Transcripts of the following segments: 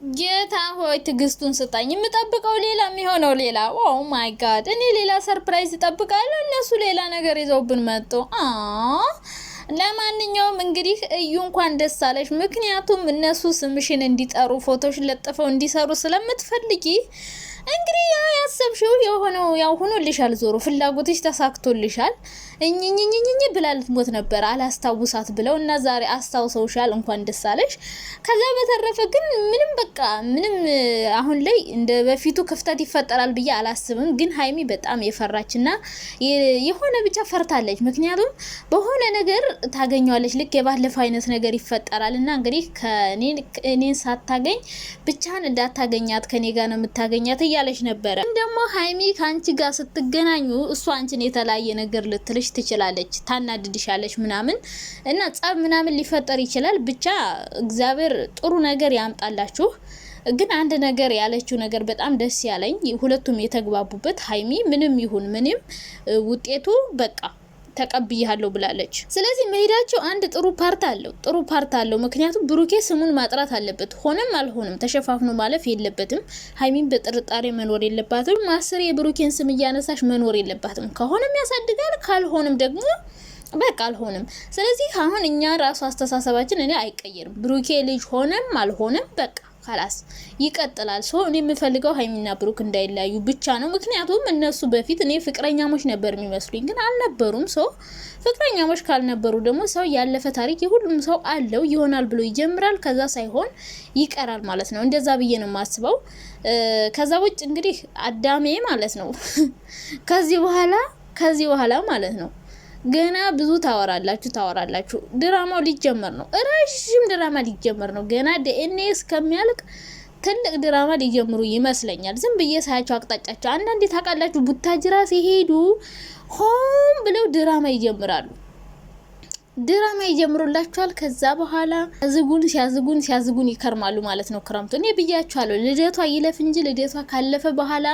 ጌታ ሆይ ትግስቱን ስጣኝ። የምጠብቀው ሌላ የሚሆነው ሌላ። ኦ ማይ ጋድ! እኔ ሌላ ሰርፕራይዝ እጠብቃለሁ፣ እነሱ ሌላ ነገር ይዘውብን መጡ። ለማንኛውም እንግዲህ እዩ እንኳን ደስ አለሽ። ምክንያቱም እነሱ ስምሽን እንዲጠሩ ፎቶሽን ለጥፈው እንዲሰሩ ስለምትፈልጊ እንግዲህ ያሰብሽው የሆነው ያው ሆኖልሻል። ዞሮ ፍላጎትሽ ተሳክቶልሻል። እኝኝኝኝ ብላ ልትሞት ነበር አላስታውሳት ብለው እና ዛሬ አስታውሰውሻል። እንኳን ደስ አለሽ። ከዛ በተረፈ ግን ምንም አሁን ላይ እንደ በፊቱ ክፍተት ይፈጠራል ብዬ አላስብም። ግን ሀይሚ በጣም የፈራችና የሆነ ብቻ ፈርታለች። ምክንያቱም በሆነ ነገር ታገኘዋለች። ልክ የባለፈው አይነት ነገር ይፈጠራል እና እንግዲህ ከኔን ሳታገኝ ብቻን እንዳታገኛት ከኔ ጋር ነው የምታገኛት እያለች ነበረ። ደግሞ ሀይሚ ከአንቺ ጋር ስትገናኙ እሷ አንቺን የተለያየ ነገር ልትልሽ ትችላለች፣ ታናድድሻለች ምናምን እና ጸብ ምናምን ሊፈጠር ይችላል። ብቻ እግዚአብሔር ጥሩ ነገር ያምጣላችሁ። ግን አንድ ነገር ያለችው ነገር በጣም ደስ ያለኝ ሁለቱም የተግባቡበት ሀይሚ ምንም ይሁን ምንም ውጤቱ በቃ ተቀብያለሁ ብላለች። ስለዚህ መሄዳቸው አንድ ጥሩ ፓርት አለው። ምክንያቱም ብሩኬ ስሙን ማጥራት አለበት። ሆነም አልሆነም ተሸፋፍኖ ማለፍ የለበትም። ሀይሚን በጥርጣሬ መኖር የለባትም። ማስሬ የብሩኬን ስም እያነሳሽ መኖር የለባትም። ከሆነም ያሳድጋል፣ ካልሆነም ደግሞ በቃ አልሆነም። ስለዚህ አሁን እኛ ራሱ አስተሳሰባችን እኔ አይቀየርም። ብሩኬ ልጅ ሆነም አልሆነም በቃ ካላስ ይቀጥላል። እኔ የምፈልገው ሀይሚና ብሩክ እንዳይለያዩ ብቻ ነው። ምክንያቱም እነሱ በፊት እኔ ፍቅረኛሞች ነበር የሚመስሉኝ፣ ግን አልነበሩም። ፍቅረኛሞች ካልነበሩ ደግሞ ሰው ያለፈ ታሪክ የሁሉም ሰው አለው። ይሆናል ብሎ ይጀምራል፣ ከዛ ሳይሆን ይቀራል ማለት ነው። እንደዛ ብዬ ነው የማስበው። ከዛ ውጭ እንግዲህ አዳሜ ማለት ነው ከዚህ በኋላ ማለት ነው ገና ብዙ ታወራላችሁ። ድራማው ሊጀመር ነው። ረጅም ድራማ ሊጀመር ነው። ገና ዲኤንኤ እስከሚያልቅ ትልቅ ድራማ ሊጀምሩ ይመስለኛል። ዝም ብዬ ሳያቸው አቅጣጫቸው አንዳንዴ ታውቃላችሁ፣ ቡታጅራ ሲሄዱ ሆም ብለው ድራማ ይጀምሩላችኋል። ከዛ በኋላ ሲያዝጉን ይከርማሉ ማለት ነው። ክረምቱ እኔ ብያችኋለሁ፣ ልደቷ ይለፍ እንጂ ልደቷ ካለፈ በኋላ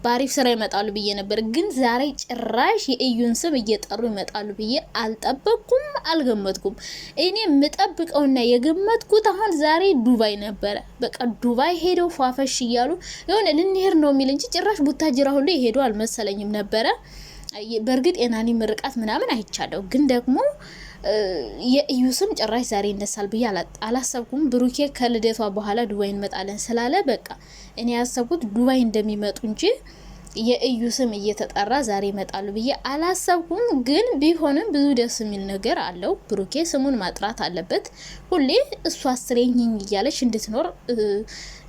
በአሪፍ ስራ ይመጣሉ ብዬ ነበር። ግን ዛሬ ጭራሽ የእዩን ስም እየጠሩ ይመጣሉ ብዬ አልጠበቅኩም፣ አልገመትኩም። እኔ የምጠብቀውና የገመትኩት አሁን ዛሬ ዱባይ ነበረ። በቃ ዱባይ ሄደው ፏፈሽ እያሉ የሆነ ልንሄድ ነው የሚል እንጂ ጭራሽ ቡታጅራ ሁሉ ይሄዱ አልመሰለኝም ነበረ። በእርግጥ የናኒ ምርቃት ምናምን አይቻለሁ፣ ግን ደግሞ የእዩ ስም ጭራሽ ዛሬ ይነሳል ብዬ አላሰብኩም። ብሩኬ ከልደቷ በኋላ ዱባይ እንመጣለን ስላለ በቃ እኔ ያሰብኩት ዱባይ እንደሚመጡ እንጂ የእዩ ስም እየተጠራ ዛሬ ይመጣሉ ብዬ አላሰብኩም። ግን ቢሆንም ብዙ ደስ የሚል ነገር አለው። ብሩኬ ስሙን ማጥራት አለበት። ሁሌ እሱ አስሬኝኝ እያለች እንድትኖር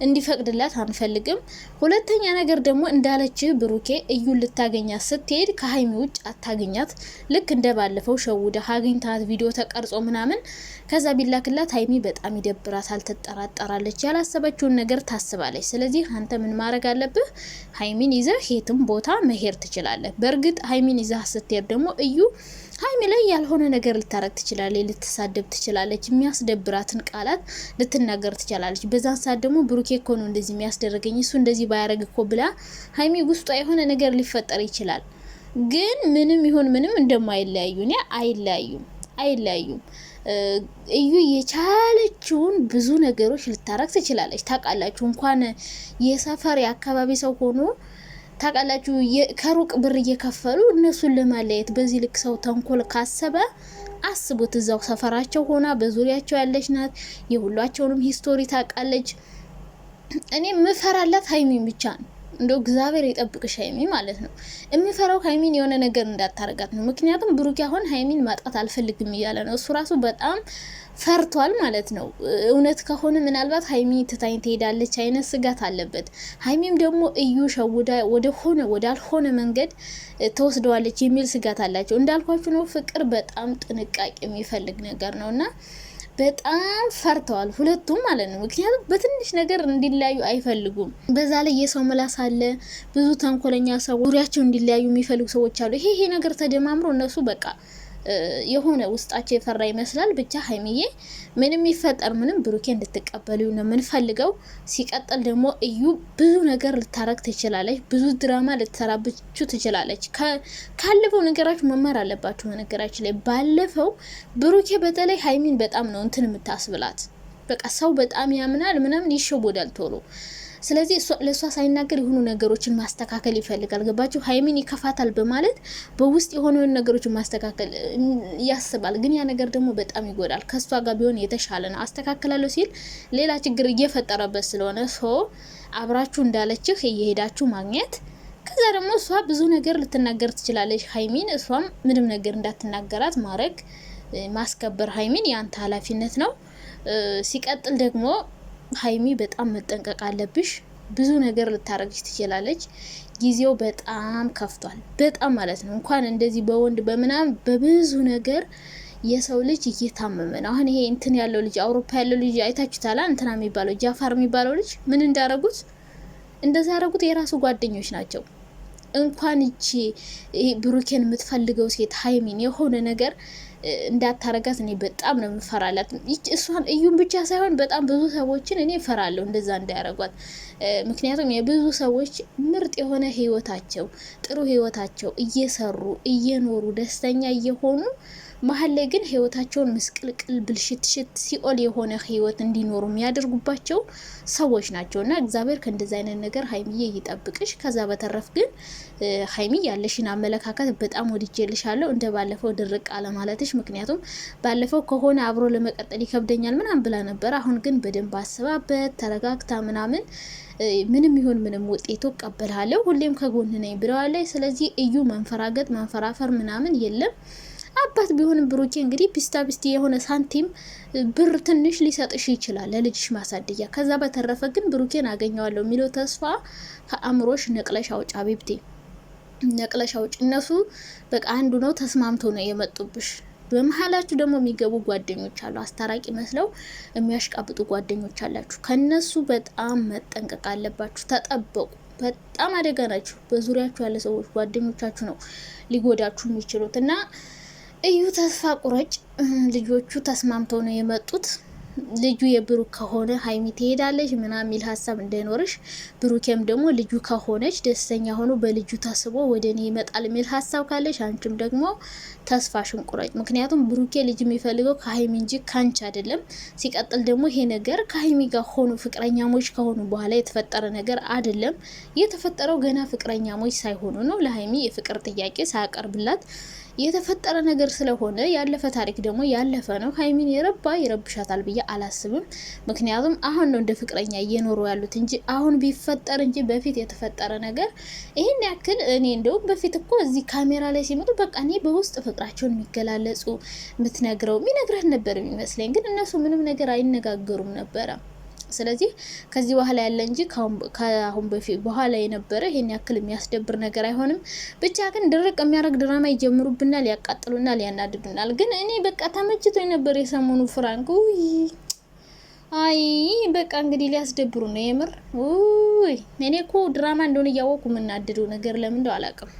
እንዲፈቅድላት አንፈልግም። ሁለተኛ ነገር ደግሞ እንዳለች ብሩኬ እዩን ልታገኛት ስትሄድ ከሀይሚ ውጭ አታገኛት። ልክ እንደ ባለፈው ሸውደ አግኝታት ቪዲዮ ተቀርጾ ምናምን ከዛ ቢላክላት ሀይሚ በጣም ይደብራታል፣ ትጠራጠራለች፣ ያላሰበችውን ነገር ታስባለች። ስለዚህ አንተ ምን ማድረግ አለብህ? ሀይሚን ይዘህ የትም ቦታ መሄድ ትችላለህ። በእርግጥ ሀይሚን ይዘህ ስትሄድ ደግሞ እዩ ሀይሚ ላይ ያልሆነ ነገር ልታረግ ትችላለች፣ ልትሳደብ ትችላለች፣ የሚያስደብራትን ቃላት ልትናገር ትችላለች። በዛን ሰዓት ደግሞ ብሩኬ እኮ ነው እንደዚህ የሚያስደርገኝ እሱ እንደዚህ ባያረግ እኮ ብላ ሀይሚ ውስጧ የሆነ ነገር ሊፈጠር ይችላል። ግን ምንም ይሁን ምንም እንደማይለያዩ እኔ አይለያዩም። እዩ የቻለችውን ብዙ ነገሮች ልታረግ ትችላለች። ታውቃላችሁ እንኳን የሰፈር የአካባቢ ሰው ሆኖ ታውቃላችሁ ከሩቅ ብር እየከፈሉ እነሱን ለማለያየት በዚህ ልክ ሰው ተንኮል ካሰበ አስቡት። እዛው ሰፈራቸው ሆና በዙሪያቸው ያለች ናት። የሁላቸውንም ሂስቶሪ ታውቃለች። እኔ ምፈራላት ሀይሚን ብቻ ነው። እንደው እግዚአብሔር ይጠብቅሽ ሀይሚ ማለት ነው። የሚፈራው ሀይሚን የሆነ ነገር እንዳታረጋት ነው። ምክንያቱም ብሩክ አሁን ሀይሚን ማጣት አልፈልግም እያለ ነው። እሱ ራሱ በጣም ፈርቷል ማለት ነው። እውነት ከሆነ ምናልባት ሀይሚ ትታኝ ትሄዳለች አይነት ስጋት አለበት። ሀይሚም ደግሞ እዩ ሸውዳ ወዳልሆነ መንገድ ተወስደዋለች የሚል ስጋት አላቸው። እንዳልኳችሁ ነው፣ ፍቅር በጣም ጥንቃቄ የሚፈልግ ነገር ነውና በጣም ፈርተዋል ሁለቱም ማለት ነው። ምክንያቱም በትንሽ ነገር እንዲለያዩ አይፈልጉም። በዛ ላይ የሰው ምላስ አለ። ብዙ ተንኮለኛ ሰው ዙሪያቸው እንዲለያዩ የሚፈልጉ ሰዎች አሉ። ይሄ ነገር ተደማምሮ እነሱ በቃ የሆነ ውስጣቸው የፈራ ይመስላል። ብቻ ሀይሚዬ ምንም ይፈጠር ምንም ብሩኬ እንድትቀበሉ ነው የምንፈልገው። ሲቀጥል ደግሞ እዩ ብዙ ነገር ልታረግ ትችላለች። ብዙ ድራማ ልትሰራብችሁ ትችላለች። ካለፈው ነገራችሁ መማር አለባችሁ። ነገራችሁ ላይ ባለፈው ብሩኬ በተለይ ሀይሚን በጣም ነው እንትን የምታስብላት። በቃ ሰው በጣም ያምናል ምናምን ይሸወዳል ቶሎ። ስለዚህ ለሷ ሳይናገር የሆኑ ነገሮችን ማስተካከል ይፈልጋል። ገባችሁ? ሀይሚን ይከፋታል በማለት በውስጥ የሆኑ ነገሮችን ማስተካከል ያስባል። ግን ያ ነገር ደግሞ በጣም ይጎዳል። ከሷ ጋር ቢሆን የተሻለ ነው። አስተካክላለሁ ሲል ሌላ ችግር እየፈጠረበት ስለሆነ አብራችሁ እንዳለችህ እየሄዳችሁ ማግኘት። ከዛ ደግሞ እሷ ብዙ ነገር ልትናገር ትችላለች ሀይሚን። እሷም ምንም ነገር እንዳትናገራት ማድረግ ማስከበር ሀይሚን ያንተ ኃላፊነት ነው። ሲቀጥል ደግሞ ሀይሚ በጣም መጠንቀቅ አለብሽ። ብዙ ነገር ልታረግሽ ትችላለች። ጊዜው በጣም ከፍቷል፣ በጣም ማለት ነው። እንኳን እንደዚህ በወንድ በምናም በብዙ ነገር የሰው ልጅ እየታመመ ነው። አሁን ይሄ እንትን ያለው ልጅ አውሮፓ ያለው ልጅ አይታችሁታላ? እንትና የሚባለው ጃፋር የሚባለው ልጅ ምን እንዳረጉት? እንደዛ ያረጉት የራሱ ጓደኞች ናቸው። እንኳን እቺ ብሩኬን የምትፈልገው ሴት ሀይሚን የሆነ ነገር እንዳታረጋት እኔ በጣም ነው የምፈራላት። እሷን እዩን ብቻ ሳይሆን በጣም ብዙ ሰዎችን እኔ እፈራለሁ እንደዛ እንዳያረጓት። ምክንያቱም የብዙ ሰዎች ምርጥ የሆነ ህይወታቸው ጥሩ ህይወታቸው እየሰሩ እየኖሩ ደስተኛ እየሆኑ መሀል ላይ ግን ህይወታቸውን ምስቅልቅል ብልሽትሽት ሲኦል የሆነ ህይወት እንዲኖሩ የሚያደርጉባቸው ሰዎች ናቸውና እግዚአብሔር ከእንደዛ አይነት ነገር ሀይሚዬ ይጠብቅሽ። ከዛ በተረፍ ግን ሀይሚ ያለሽን አመለካከት በጣም ወድጄልሻለሁ። እንደ ባለፈው ድርቅ አለ ማለትሽ። ምክንያቱም ባለፈው ከሆነ አብሮ ለመቀጠል ይከብደኛል ምናምን ብላ ነበር። አሁን ግን በደንብ አስባበት ተረጋግታ ምናምን ምንም ይሁን ምንም ውጤቱ እቀበላለሁ ሁሌም ከጎን ነኝ ብለዋለች። ስለዚህ እዩ መንፈራገጥ መንፈራፈር ምናምን የለም። አባት ቢሆንም ብሩኬ እንግዲህ ቢስታ የሆነ ሳንቲም ብር ትንሽ ሊሰጥሽ ይችላል ለልጅሽ ማሳደጊያ። ከዛ በተረፈ ግን ብሩኬን አገኘዋለሁ የሚለው ተስፋ ከአእምሮሽ ነቅለሽ አውጭ አቤብቴ፣ ነቅለሽ አውጭ። እነሱ በቃ አንዱ ነው ተስማምተው ነው የመጡብሽ። በመሀላችሁ ደግሞ የሚገቡ ጓደኞች አሉ፣ አስታራቂ መስለው የሚያሽቃብጡ ጓደኞች አላችሁ። ከነሱ በጣም መጠንቀቅ አለባችሁ። ተጠበቁ። በጣም አደጋ ናችሁ። በዙሪያችሁ ያለ ሰዎች ጓደኞቻችሁ ነው ሊጎዳችሁ የሚችሉት እና እዩ ተስፋ ቁረጭ። ልጆቹ ተስማምተው ነው የመጡት። ልጁ የብሩክ ከሆነ ሀይሚ ትሄዳለች ምናምን የሚል ሀሳብ እንዳይኖርሽ። ብሩኬም ደግሞ ልጁ ከሆነች ደስተኛ ሆኖ በልጁ ታስቦ ወደ እኔ ይመጣል የሚል ሀሳብ ካለሽ አንቺም ደግሞ ተስፋሽን ቁረጭ። ምክንያቱም ብሩኬ ልጅ የሚፈልገው ከሀይሚ እንጂ ካንቺ አይደለም። ሲቀጥል ደግሞ ይሄ ነገር ከሀይሚ ጋር ሆኑ ፍቅረኛሞች ከሆኑ በኋላ የተፈጠረ ነገር አይደለም። የተፈጠረው ገና ፍቅረኛሞች ሳይሆኑ ነው። ለሀይሚ የፍቅር ጥያቄ ሳያቀርብላት የተፈጠረ ነገር ስለሆነ ያለፈ ታሪክ ደግሞ ያለፈ ነው። ሀይሚን ይረብሻታል ብዬ አላስብም። ምክንያቱም አሁን ነው እንደ ፍቅረኛ እየኖሩ ያሉት እንጂ አሁን ቢፈጠር እንጂ በፊት የተፈጠረ ነገር ይሄን ያክል እኔ እንደውም በፊት እኮ እዚህ ካሜራ ላይ ሲመጡ በቃ እኔ በውስጥ ፍቅራቸውን የሚገላለጹ የምትነግረው የሚነግረን ነበር የሚመስለኝ። ግን እነሱ ምንም ነገር አይነጋገሩም ነበረ። ስለዚህ ከዚህ በኋላ ያለ እንጂ ከአሁን በፊት በኋላ የነበረ ይሄን ያክል የሚያስደብር ነገር አይሆንም። ብቻ ግን ድርቅ የሚያደርግ ድራማ ይጀምሩብናል፣ ያቃጥሉናል፣ ያናድዱናል። ግን እኔ በቃ ተመችቶ የነበር የሰሞኑ ፍራንክ አይ በቃ እንግዲህ ሊያስደብሩ ነው የምር። እኔ እኮ ድራማ እንደሆነ እያወቁ የምናድደው ነገር ለምን እንደው አላውቅም።